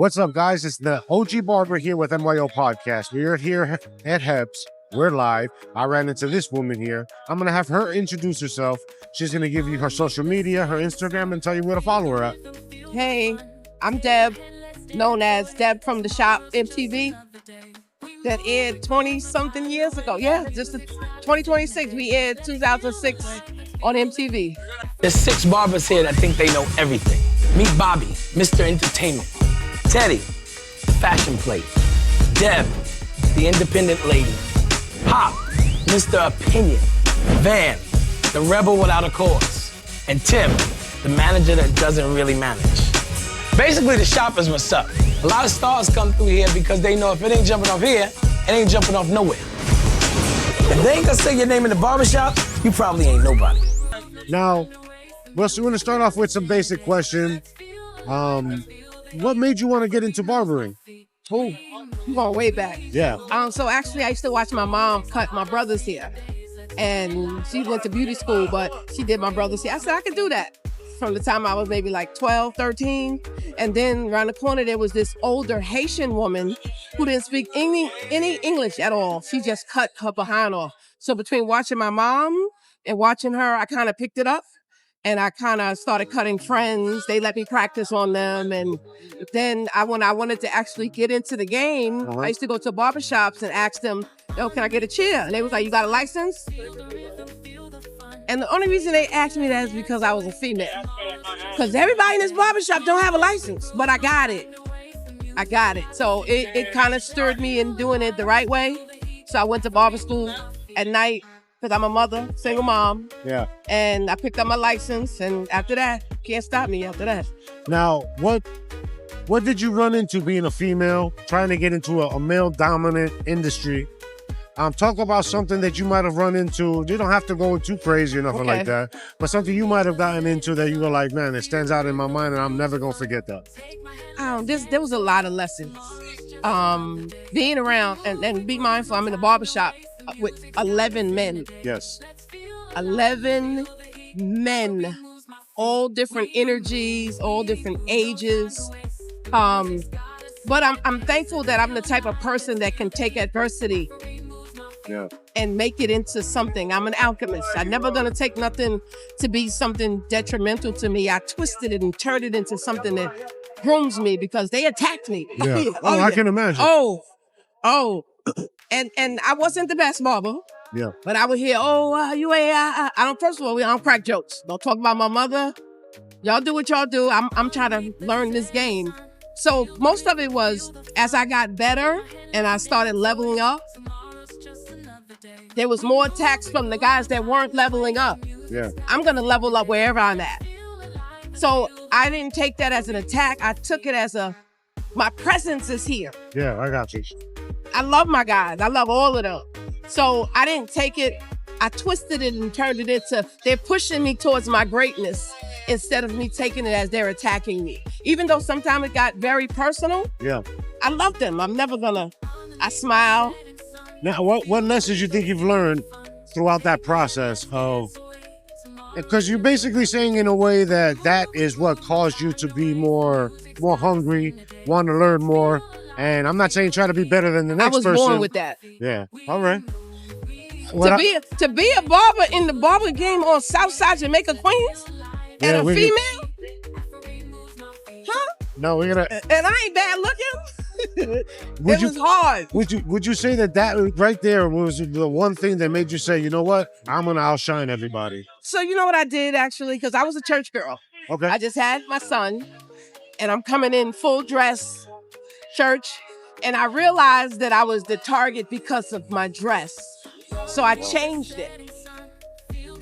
What's up, guys? It's the OG Barber here with N.Y.O podcast. We're here at Heps. We're live. I ran into this woman here. I'm going to have her introduce herself. She's going to give you her social media, her Instagram, and tell you where to follow her at. Hey, I'm Deb, known as Deb from the shop MTV. That aired 20-something years ago. Yeah, just 2026. We aired 2006 on MTV. There's 6 barbers here that think they know everything. Meet Bobby, Mr. Entertainment. Teddy, fashion plate. Deb, the independent lady. Pop, Mr. Opinion. Van, the rebel without a cause. And Tim, the manager that doesn't really manage. Basically, the shop is what's up. A lot of stars come through here because they know if it ain't jumping off here, it ain't jumping off nowhere. If they ain't gonna say your name in the barbershop, you probably ain't nobody. Now, we're going to start off with some basic questions. What made you want to get into barbering? Oh, I'm going way back. Yeah. So actually, I used to watch my mom cut my brother's hair. And she went to beauty school, but she did my brother's hair. I said, I could do that. From the time I was maybe like 12, 13. And then around the corner, there was this older Haitian woman who didn't speak any English at all. She just cut her behind off. So between watching my mom and watching her, I kind of picked it up. And I kind of started cutting friends. They let me practice on them. And then when I wanted to actually get into the game, I used to go to barbershops and ask them, yo, can I get a chair? And they was like, you got a license? And the only reason they asked me that is because I was a female. Because everybody in this barbershop don't have a license, but I got it. So it kind of stirred me in doing it the right way. So I went to barber school at night because I'm a mother, single mom. Yeah. And I picked up my license, and after that, can't stop me after that. Now, what did you run into being a female, trying to get into a male-dominant industry? Talk about something that you might have run into. You don't have to go too crazy or nothing like that, but something you might have gotten into that you were like, man, it stands out in my mind and I'm never going to forget that. There was a lot of lessons. Being around, and be mindful, I'm in a barbershop with 11 men. Yes. 11 men, all different energies, all different ages. But I'm thankful that I'm the type of person that can take adversity and make it into something. I'm an alchemist. I'm never gonna take nothing to be something detrimental to me. I twisted it and turned it into something that grooms me because they attacked me. Yeah. I can imagine. And I wasn't the best barber. Yeah. But I would hear, you ain't, I don't, first of all, I don't crack jokes. Don't talk about my mother. Y'all do what y'all do. I'm trying to learn this game. So most of it was, as I got better and I started leveling up, there was more attacks from the guys that weren't leveling up. Yeah. I'm going to level up wherever I'm at. So I didn't take that as an attack. I took it as my presence is here. Yeah, I got you. I love my guys. I love all of them. So I didn't take it. I twisted it and turned it into, they're pushing me towards my greatness instead of me taking it as they're attacking me. Even though sometimes it got very personal. Yeah. I love them. I'm never gonna, I smile. Now, what lessons you think you've learned throughout that process of, because you're basically saying in a way that is what caused you to be more hungry, want to learn more. And I'm not saying try to be better than the next person. I was born with that. Yeah. All right. To be a barber in the barber game on Southside Jamaica, Queens, and a female? Huh? No, we're gonna. And I ain't bad looking. It was hard. Would you say that right there was the one thing that made you say, you know what, I'm gonna outshine everybody? So you know what I did actually, because I was a church girl. Okay. I just had my son, and I'm coming in full dress, church, and I realized that I was the target because of my dress. So I changed it.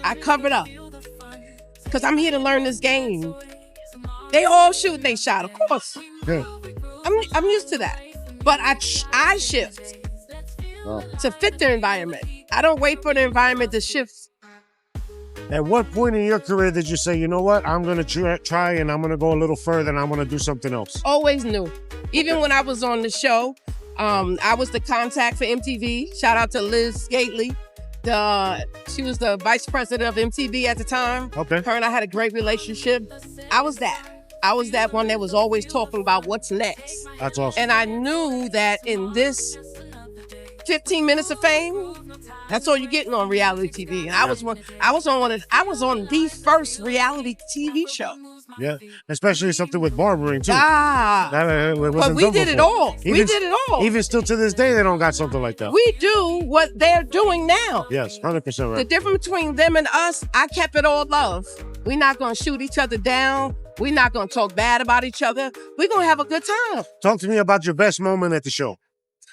I covered up because I'm here to learn this game. They all shoot, they shot, of course. Yeah. I'm used to that, but I shift to fit the environment. I don't wait for the environment to shift. At what point in your career did you say, you know what, I'm going to try and I'm going to go a little further and I'm going to do something else? Always knew. Even when I was on the show, I was the contact for MTV. Shout out to Liz Gately. She was the vice president of MTV at the time. Okay. Her and I had a great relationship. I was that. I was that one that was always talking about what's next. That's awesome. And I knew that in this 15 minutes of fame, that's all you're getting on reality TV. And I was on the first reality TV show. Yeah, especially something with barbering too. But we did it all. We did it all. Even still to this day, they don't got something like that. We do what they're doing now. Yes, 100% right. The difference between them and us, I kept it all love. We're not going to shoot each other down. We're not going to talk bad about each other. We're going to have a good time. Talk to me about your best moment at the show.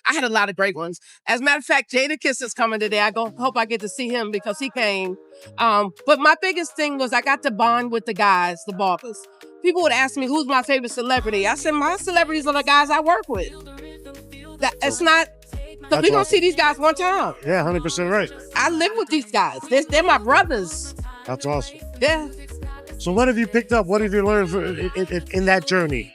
I had a lot of great ones. As a matter of fact, Jadakiss is coming today. Hope I get to see him because he came. But my biggest thing was I got to bond with the guys, the barbers. People would ask me, who's my favorite celebrity? I said, my celebrities are the guys I work with. It's not, because we're going to see these guys one time. Yeah, 100% right. I live with these guys. They're my brothers. That's awesome. Yeah. So what have you picked up? What have you learned in that journey?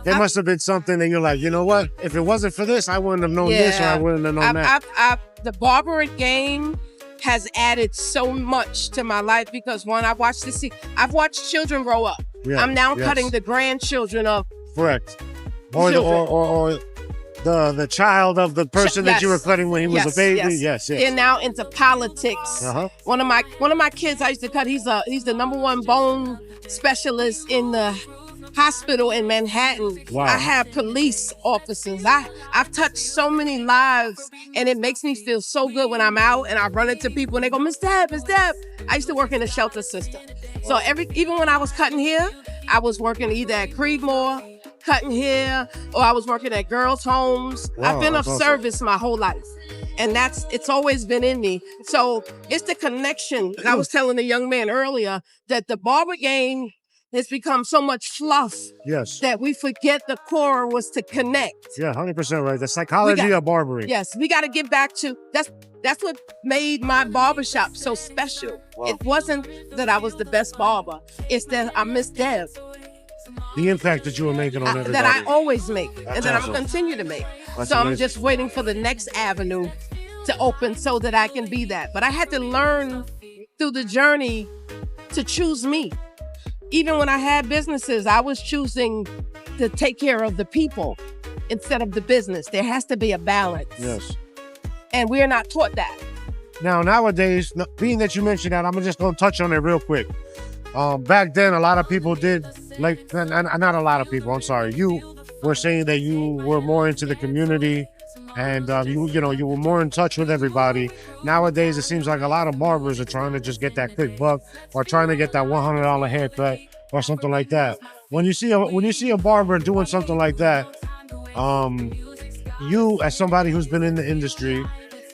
There must have been something that you're like, you know what? If it wasn't for this, I wouldn't have known this or I wouldn't have known that. The barbering game has added so much to my life because one, I've watched children grow up. Yeah, I'm now cutting the grandchildren of correct. Or the child of the person that you were cutting when he was a baby. Yes. They're now into politics. One of my kids I used to cut, he's the #1 bone specialist in the hospital in Manhattan. Wow. I have police officers. I've touched so many lives, and it makes me feel so good when I'm out and I run into people and they go, Miss Deb. I used to work in a shelter system. So even when I was cutting hair, I was working either at Creedmoor, cutting hair, or I was working at girls' homes. Wow, I've been of service my whole life. And it's always been in me. So it's the connection. I was telling a young man earlier that the barber game has become so much fluff that we forget the core was to connect. Yeah, 100% right. The psychology of barbering. Yes, we got to get back to, that's what made my barbershop so special. Wow. It wasn't that I was the best barber. It's that I miss Dev. The impact that you were making on everybody. That I always make and that awesome. I'm going to continue to make. That's so amazing. I'm just waiting for the next avenue to open so that I can be that. But I had to learn through the journey to choose me. Even when I had businesses, I was choosing to take care of the people instead of the business. There has to be a balance. Yes. And we're not taught that. Now, nowadays, being that you mentioned that, I'm just going to touch on it real quick. Back then, a lot of people did, not a lot of people, I'm sorry. You were saying that you were more into the community and you were more in touch with everybody. Nowadays, it seems like a lot of barbers are trying to just get that quick buck or trying to get that $100 haircut or something like that. When you see a barber doing something like that, you as somebody who's been in the industry,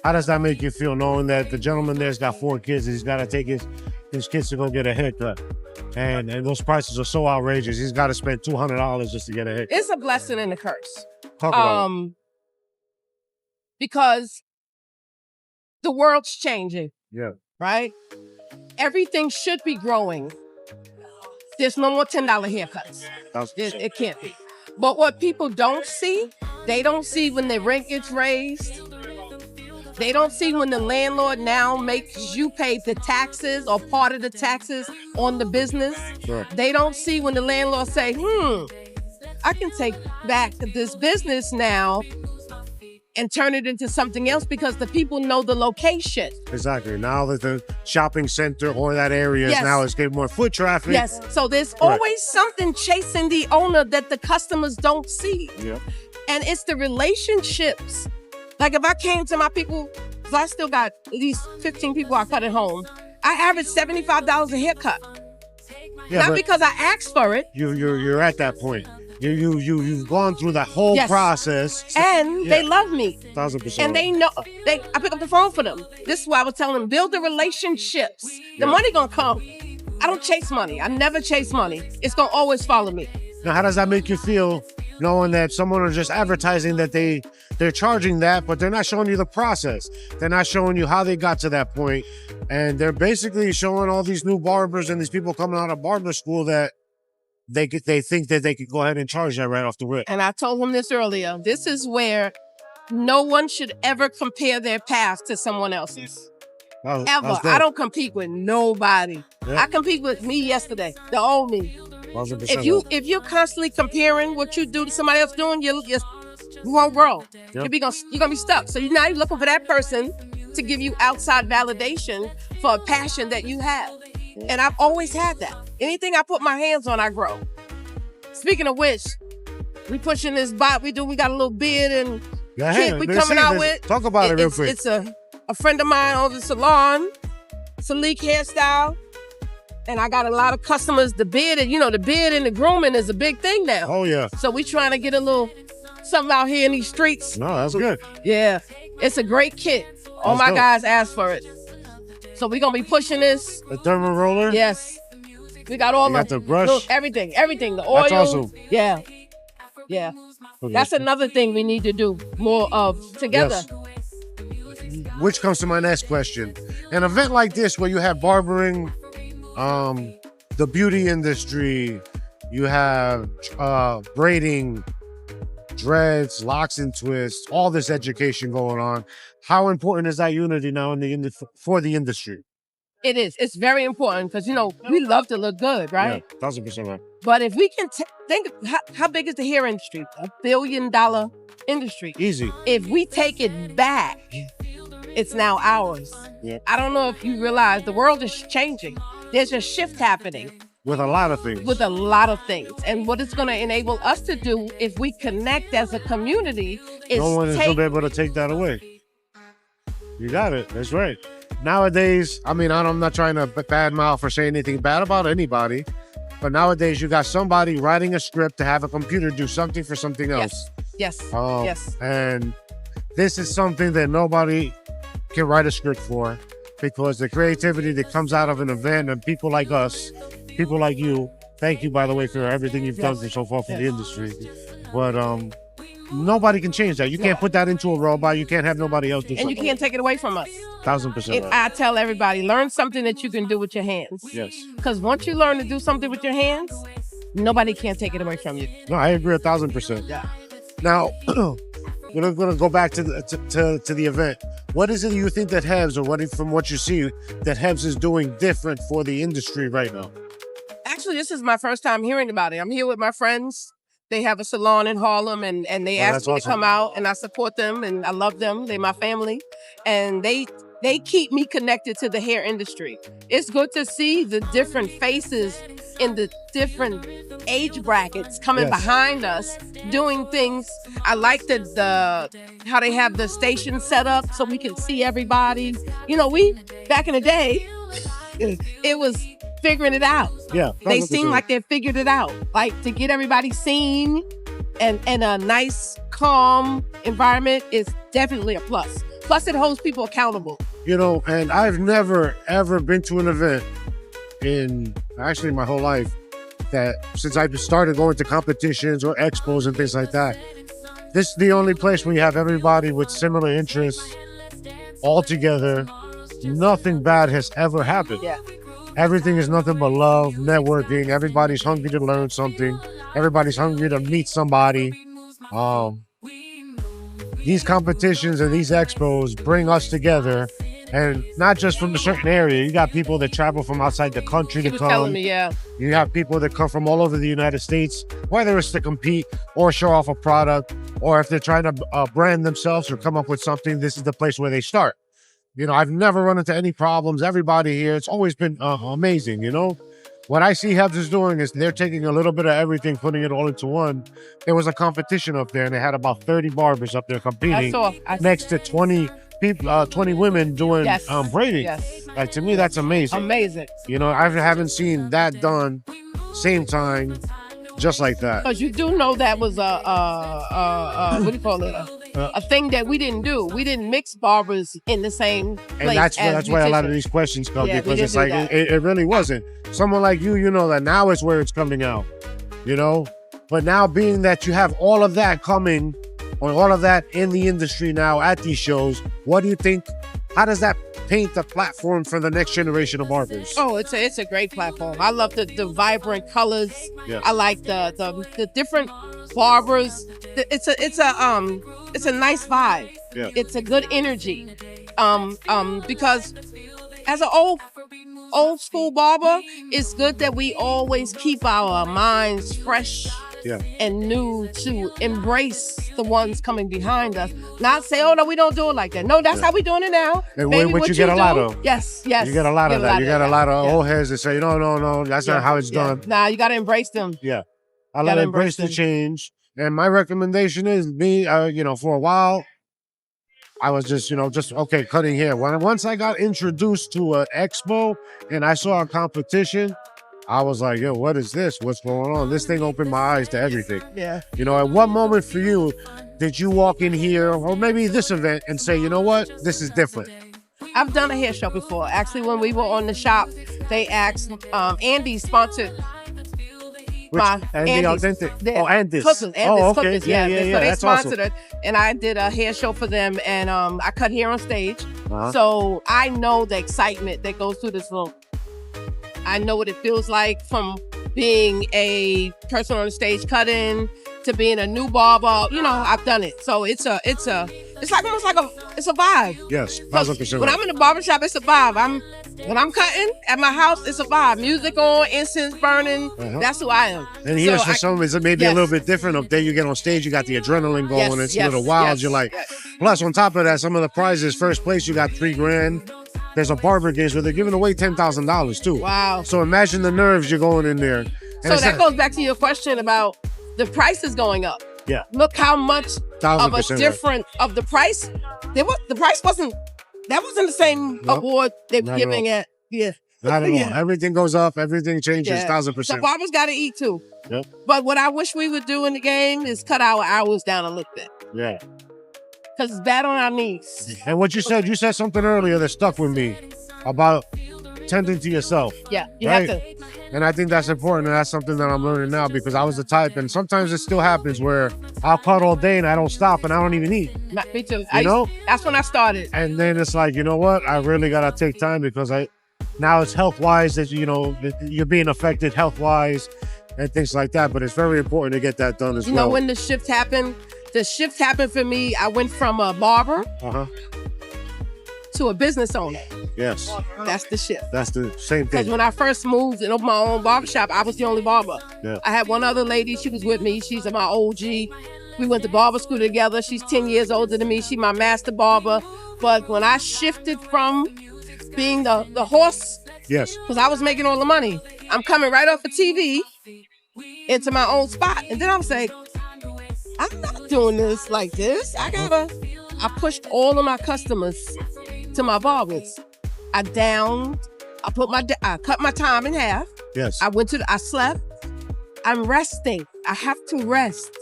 how does that make you feel knowing that the gentleman there's got 4 kids and he's got to take his kids to go get a haircut? And those prices are so outrageous. He's got to spend $200 just to get a haircut. It's a blessing and a curse. Talk about it. Because the world's changing. Yeah. Right? Everything should be growing. There's no more $10 haircuts. It can't be. But what people don't see, they don't see when the rent gets raised. They don't see when the landlord now makes you pay the taxes or part of the taxes on the business. Sure. They don't see when the landlord say, I can take back this business now and turn it into something else because the people know the location. Exactly. Now that the shopping center or that area is getting more foot traffic. Yes. So there's always something chasing the owner that the customers don't see. Yeah. And it's the relationships. Like if I came to my people, because I still got these 15 people I cut at home, I average $75 a haircut. Yeah, not because I asked for it. You're at that point. You've gone through that whole process. And they love me. 1,000%. And they know, I pick up the phone for them. This is why I was telling them, build the relationships. The money gonna come. I don't chase money. I never chase money. It's gonna always follow me. Now, how does that make you feel knowing that someone is just advertising that they're charging that, but they're not showing you the process? They're not showing you how they got to that point. And they're basically showing all these new barbers and these people coming out of barber school that they think that they could go ahead and charge that right off the rip. And I told him this earlier. This is where no one should ever compare their path to someone else's. Ever. I don't compete with nobody. Yeah. I compete with me yesterday, the old me. 100%. If you're constantly comparing what you do to somebody else doing, you won't grow. Yep. You're gonna be stuck. So you're looking for that person to give you outside validation for a passion that you have. And I've always had that. Anything I put my hands on, I grow. Speaking of which, we pushing this bot. We got a little beard and kit we coming out with. Talk about it real quick. It's a friend of mine owns a salon. It's a Leak hairstyle. And I got a lot of customers. The beard and the grooming is a big thing now. Oh yeah. So we trying to get a little something out here in these streets. No, that's good. Yeah. It's a great kit. All my guys asked for it. So we're gonna be pushing this. The thermal roller? Yes. We got all the brush? everything. The oil. That's awesome. Yeah. Yeah. Okay. That's another thing we need to do more of together. Yes. Which comes to my next question. An event like this where you have barbering, the beauty industry, you have braiding, dreads, locks and twists, all this education going on. How important is that unity now for the industry? It is. It's very important because, we love to look good, right? Yeah, 1,000% right. But if we can think, how big is the hair industry? $1 billion industry. Easy. If we take it back, it's now ours. Yeah. I don't know if you realize the world is changing. There's a shift happening. With a lot of things. And what it's going to enable us to do if we connect as a community is no one is going to be able to take that away. You got it. That's right. Nowadays, I'm not trying to badmouth or say anything bad about anybody, but nowadays you got somebody writing a script to have a computer do something for something else. Yes. And this is something that nobody can write a script for, because the creativity that comes out of an event and people like us, people like you, thank you, by the way, for everything you've done so far for the industry. But nobody can change that. You can't put that into a robot. You can't have nobody else do something. And you can't take it away from us. 1,000%. And I tell everybody, learn something that you can do with your hands. Yes. Because once you learn to do something with your hands, nobody can take it away from you. No, I agree 1,000%. Yeah. Now, we're going to go back to the event. What is it you think that Hebs, or from what you see, that Hebs is doing different for the industry right now? Actually, this is my first time hearing about it. I'm here with my friends. They have a salon in Harlem, and they asked me to come out, and I support them, and I love them. They're my family, and they keep me connected to the hair industry. It's good to see the different faces in the different age brackets coming behind us doing things. I like how they have the station set up so we can see everybody. We back in the day, it was figuring it out. Yeah, they seem like they figured it out. Like, to get everybody seen and a nice, calm environment is definitely a plus. Plus, it holds people accountable. And I've never, ever been to an event in actually my whole life that, since I started going to competitions or expos and things like that, this is the only place where you have everybody with similar interests all together. Nothing bad has ever happened. Yeah. Everything is nothing but love, networking. Everybody's hungry to learn something. Everybody's hungry to meet somebody. These competitions and these expos bring us together, and not just from a certain area. You got people that travel from outside the country to come. Telling me, yeah. You have people that come from all over the United States, whether it's to compete or show off a product, or if they're trying to brand themselves or come up with something, this is the place where they start. I've never run into any problems. Everybody here, it's always been amazing, What I see Hebs is doing is they're taking a little bit of everything, putting it all into one. There was a competition up there, and they had about 30 barbers up there competing next to 20 people, 20 women doing braiding. Yes. Like, to me, that's amazing. Amazing. I haven't seen that done same time, just like that. Because you do know that was what do you call it? A thing that we didn't do. We didn't mix barbers in the same place. And that's why a lot of these questions come, because it's like it really wasn't. Someone like you know that now is where it's coming out, But now, being that you have all of that coming, or all of that in the industry now at these shows, what do you think? How does that paint the platform for the next generation of barbers? Oh, it's a great platform. I love the vibrant colors. Yeah. I like the different barbers. It's a nice vibe. Yeah. It's a good energy. Because as an old old school barber, it's good that we always keep our minds fresh and new to embrace the ones coming behind us. Not say, oh no, we don't do it like that. No, that's how we doing it now. And Baby, what you get a lot of. Yes. You get a lot of that. You get a lot of old heads that say, no, that's not how it's done. Nah, you got to embrace them. Yeah. I let embrace the change. And my recommendation is for a while, I was just okay, cutting hair. Once I got introduced to an expo and I saw a competition, I was like, yo, what is this? What's going on? This thing opened my eyes to everything. Yeah. At what moment for you did you walk in here or maybe this event and say, you know what, this is different? I've done a hair show before. Actually, when we were on the shop, they asked, Andy sponsored Andy Authentic. Andy's. Cookers. Okay. Cookers, Yeah. So they That's sponsored awesome. it. And I did a hair show for them, and I cut hair on stage. So I know the excitement that goes through this room. I know what it feels like from being a person on the stage cutting to being a new barber. I've done it. So it's almost like it's a vibe. Yes, 1,000%. When I'm in the barbershop, it's a vibe. When I'm cutting at my house, it's a vibe. Music on, incense burning. That's who I am. And here's for some reason, maybe a little bit different. Up there, you get on stage, you got the adrenaline going. It's a little wild. You're like, plus on top of that, some of the prizes. First place, you got $3,000. There's a barber games where they're giving away $10,000 too. Wow. So imagine the nerves you're going in there. So that goes back to your question about the prices going up. Yeah. Look how much of a 1,000% different of the price. The price wasn't the same award they were giving at. Yeah. Not at all. Everything goes up. Everything changes. 1,000%. So barbers got to eat too. Yep. But what I wish we would do in the game is cut our hours down a little bit. Yeah. Because it's bad on our knees. And what you said something earlier that stuck with me about tending to yourself. Yeah, you have to. And I think that's important, and that's something that I'm learning now because I was the type, and sometimes it still happens where I'll cut all day and I don't stop and I don't even eat. Me too. That's when I started. And then it's like, you know what? I really gotta take time because now it's health-wise that you're being affected health-wise and things like that. But it's very important to get that done as well. When the shift happened for me. I went from a barber to a business owner. Yes. That's the shift. That's the same thing. Because when I first moved and opened my own barbershop, I was the only barber. Yeah. I had one other lady. She was with me. She's my OG. We went to barber school together. She's 10 years older than me. She's my master barber. But when I shifted from being the horse, because I was making all the money, I'm coming right off of TV into my own spot. And then I was like, I'm not doing this like this. I pushed all of my customers to my barbers. I cut my time in half. Yes. I slept. I'm resting. I have to rest.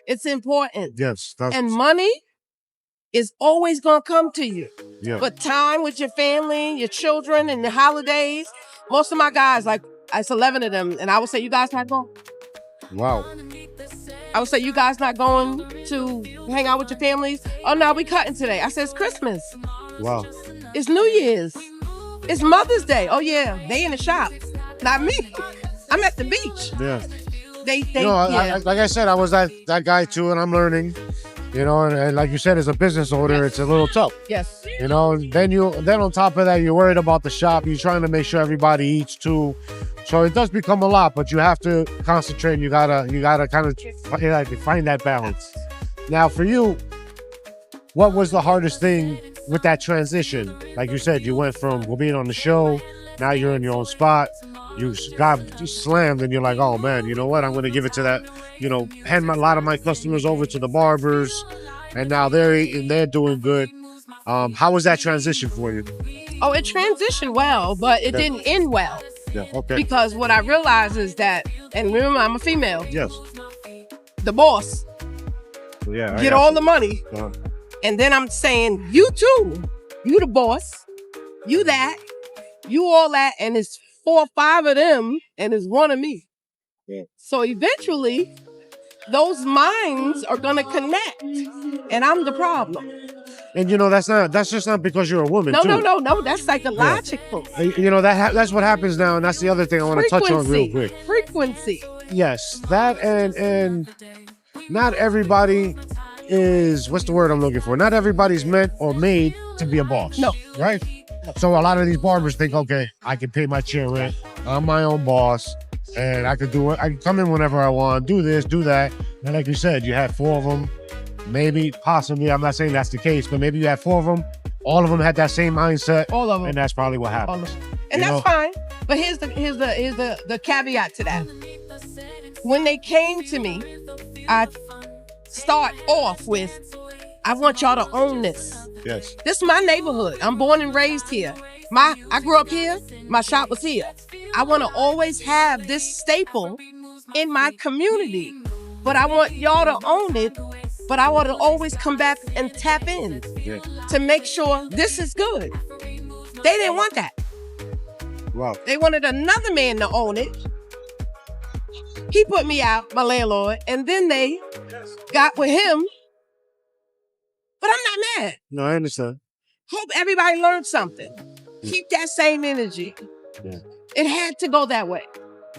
It's important. Yes. And money is always going to come to you. Yeah. But time with your family, your children, and the holidays, most of my guys, like, it's 11 of them, and I would say, you guys not going? Wow. I would say, you guys not going to hang out with your families? Oh, no, we cutting today. I said, it's Christmas. Wow. It's New Year's. It's Mother's Day. Oh, yeah, they in the shop. Not me. I'm at the beach. Yeah. Like I said, I was that guy too, and I'm learning. And like you said, as a business owner, it's a little tough. Yes. Then on top of that, you're worried about the shop. You're trying to make sure everybody eats too. So it does become a lot, but you have to concentrate. You gotta kind of find that balance. Now, for you, what was the hardest thing with that transition? Like you said, you went from being on the show, now you're in your own spot. You got slammed, and you're like, oh man, you know what? I'm going to give it to that. Hand a lot of my customers over to the barbers, and now they're doing good. How was that transition for you? Oh, it transitioned well, but it didn't end well. Yeah. Okay. Because what I realized is that, and remember, I'm a female. Yes. The boss. Yeah. Get all the money, and then I'm saying, you too. You the boss. You that. You all that, and it's 4 or 5 of them, and it's one of me. Yeah. So eventually, those minds are gonna connect, and I'm the problem. And that's just not because you're a woman. No. That's psychological. Yeah. That's what happens now, and that's the other thing I want to touch on real quick. Frequency. Yes, that and not everybody is, what's the word I'm looking for? Not everybody's meant or made to be a boss. No. Right? So a lot of these barbers think, okay, I can pay my chair rent. I'm my own boss. And I could do it. I can come in whenever I want, do this, do that. And like you said, you had 4 of them. Maybe, possibly, I'm not saying that's the case, but maybe you had 4 of them. All of them had that same mindset. All of them. And that's probably what happened. And that's fine. But here's the caveat to that. When they came to me, I start off with, I want y'all to own this. Yes. This is my neighborhood. I'm born and raised here. I grew up here. My shop was here. I want to always have this staple in my community, but I want y'all to own it. But I want to always come back and tap in to make sure this is good. They didn't want that. Wow. They wanted another man to own it. He put me out, my landlord, and then they got with him. But I'm not mad. No, I understand. Hope everybody learned something. Keep that same energy. Yeah. It had to go that way.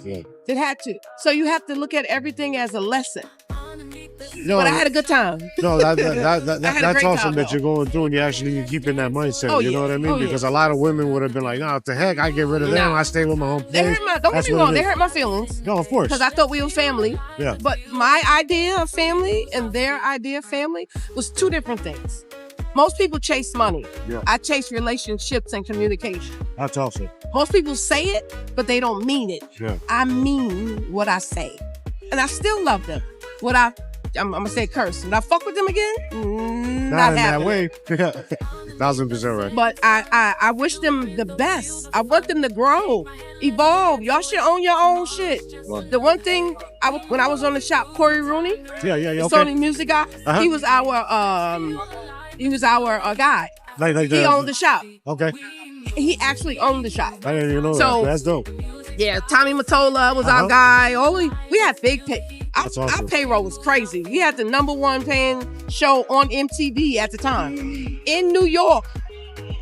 Yeah. It had to. So you have to look at everything as a lesson. No, but I had a good time. No, I had that's great awesome time, that though. you're going through and you're actually keeping that mindset. Oh, you know yeah. what I mean? Oh, yeah. Because a lot of women would have been like, nah, what the heck? I get rid of them. Nah. I stay with my home place. They hurt my, don't get me wrong, they hurt my feelings. No, of course. Because I thought we were family. Yeah. But my idea of family and their idea of family was 2 different things. Most people chase money. Yeah. I chase relationships and communication. That's awesome. Most people say it, but they don't mean it. Yeah. I mean what I say. And I still love them. I'm gonna say curse. Would I fuck with them again? Not in happening. that way. 1000% right. But I wish them the best. I want them to grow, evolve. Y'all should own your own shit. Right. The one thing when I was on the shop, Corey Rooney, Yeah, the okay. Sony music guy, Uh-huh. he was our guy. Like He owned the shop. Okay. He actually owned the shop. I didn't even know So- that. That's dope. Yeah, Tommy Mottola was Uh-huh. our guy. We had big pay. That's awesome. Our payroll was crazy. We had the #1 paying show on MTV at the time. In New York,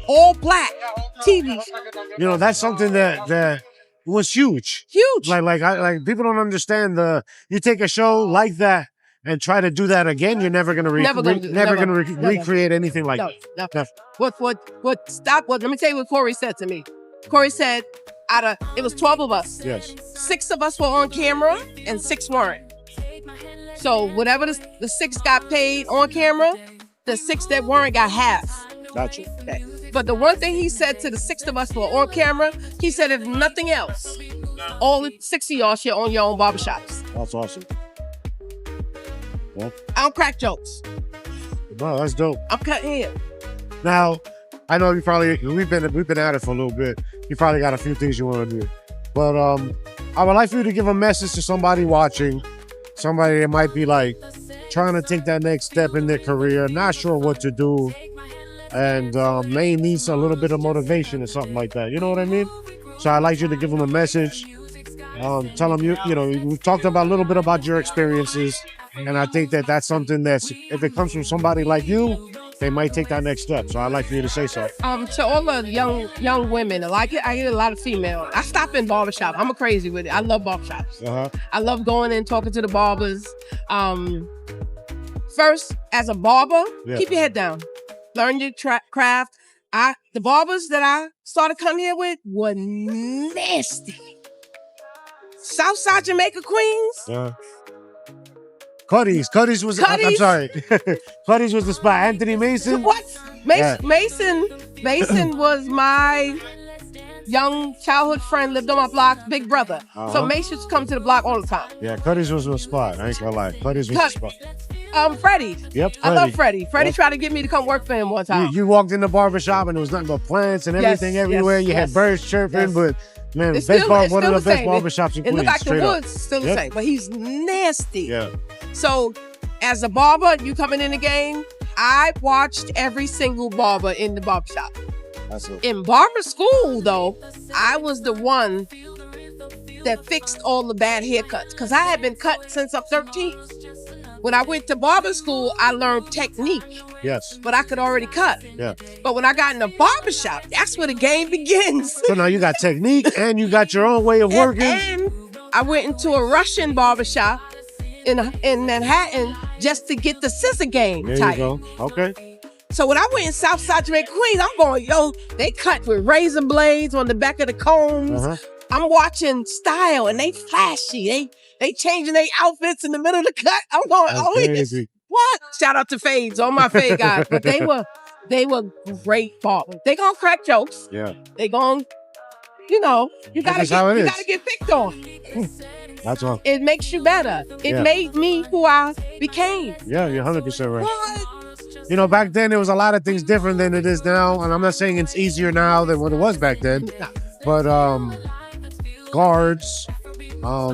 all black TV. You know, that's something that was huge. Huge. Like people don't understand you take a show like that and try to do that again, you're never gonna recreate anything like that. No. Never. Let me tell you what Corey said to me. Corey said, it was 12 of us. Yes. 6 of us were on camera and 6 weren't. So whatever the 6 got paid on camera, the 6 that weren't got half. Gotcha. Okay. But the one thing he said to the 6 of us who were on camera, he said, if nothing else, all the 6 of y'all should own your own barbershops. That's awesome. Well, I don't crack jokes. no, that's dope. I'm cutting hair. Now, I know we've been at it for a little bit. You probably got a few things you want to do. But I would like for you to give a message to somebody watching, somebody that might be like trying to take that next step in their career, not sure what to do, and may need a little bit of motivation or something like that. You know what I mean? So I'd like you to give them a message. Tell them we've talked about a little bit about your experiences, and I think that's something that's, if it comes from somebody like you, they might take that next step. So I'd like for you to say so. To all the young women, I get a lot of female. I stop in barbershop. I'm crazy with it. I love barbershops. Uh-huh. I love going in, talking to the barbers. First, as a barber, keep your head down. Learn your craft. The barbers that I started coming here with were nasty. Southside Jamaica Queens. Cuddy's was. I'm sorry. Cuddy's was the spot. Anthony Mason. What? Mason was my young childhood friend, lived on my block, big brother. So Mason used to come to the block all the time. Yeah, Cuddy's was a spot. I ain't gonna lie. Cuddy's was a spot. Freddie. Yep, I love Freddie. Freddie tried to get me to come work for him one time. You walked in the barbershop and there was nothing but plants and everything everywhere. You had birds chirping, but man, one of the best barbershops in Queens. It looked like the straight woods, up. still the same, but he's nasty. Yeah. So, as a barber, you coming in the game, I watched every single barber in the barbershop. That's it. In barber school, though, I was the one that fixed all the bad haircuts because I had been cut since I'm 13. When I went to barber school, I learned technique. Yes. But I could already cut. Yeah. But when I got in the barbershop, that's where the game begins. So now you got technique and you got your own way of working. And I went into a Russian barbershop in Manhattan just to get the scissor game There tight. you go. Okay. So when I went in Southside Jamaica, Queens, I'm going, yo, they cut with razor blades on the back of the combs. I'm watching style and they flashy. They changing their outfits in the middle of the cut. I'm going, That's oh, crazy. what? Shout out to Fades, all my Fade guys. But they were great barbers. They gonna crack jokes. Yeah. They gonna, you gotta get picked on. That's all. It makes you better. It made me who I became. Yeah, you're 100% right. What? Back then there was a lot of things different than it is now, and I'm not saying it's easier now than what it was back then. No. But guards,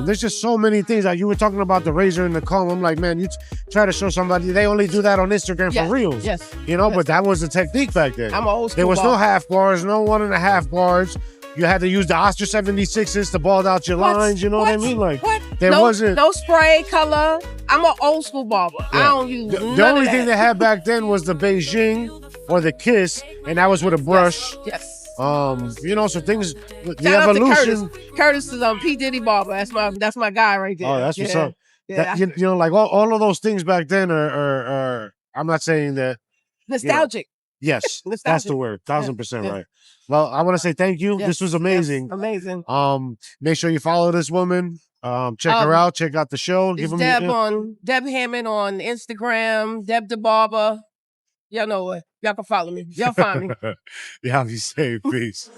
there's just so many things. Like you were talking about the razor and the comb. I'm like, man, you try to show somebody, they only do that on Instagram for reels. Yes. But that was the technique back then. I'm an old school There was no barber. half bars, no 1.5 bars. You had to use the Oscar 76s to bald out your lines. You know what I mean? Like there wasn't no spray color. I'm an old school barber. I don't use the only thing they had back then was the Beijing or the Kiss, and that was with a brush. Yes. So things, the Shout out to evolution. Curtis is P. Diddy barber. That's my guy right there. Oh, that's what's up. Yeah. Like all of those things back then are I'm not saying that. Nostalgic. Yes, Nostalgic. that's the word. 1000% right. Well, I want to say thank you. Yes, This was amazing. yes, amazing. Make sure you follow this woman. Check her out. Check out the show. It's Deb Hammond on Instagram. Deb the Barber. Y'all know what? Y'all can follow me. Y'all find me. Yeah, be safe. Peace.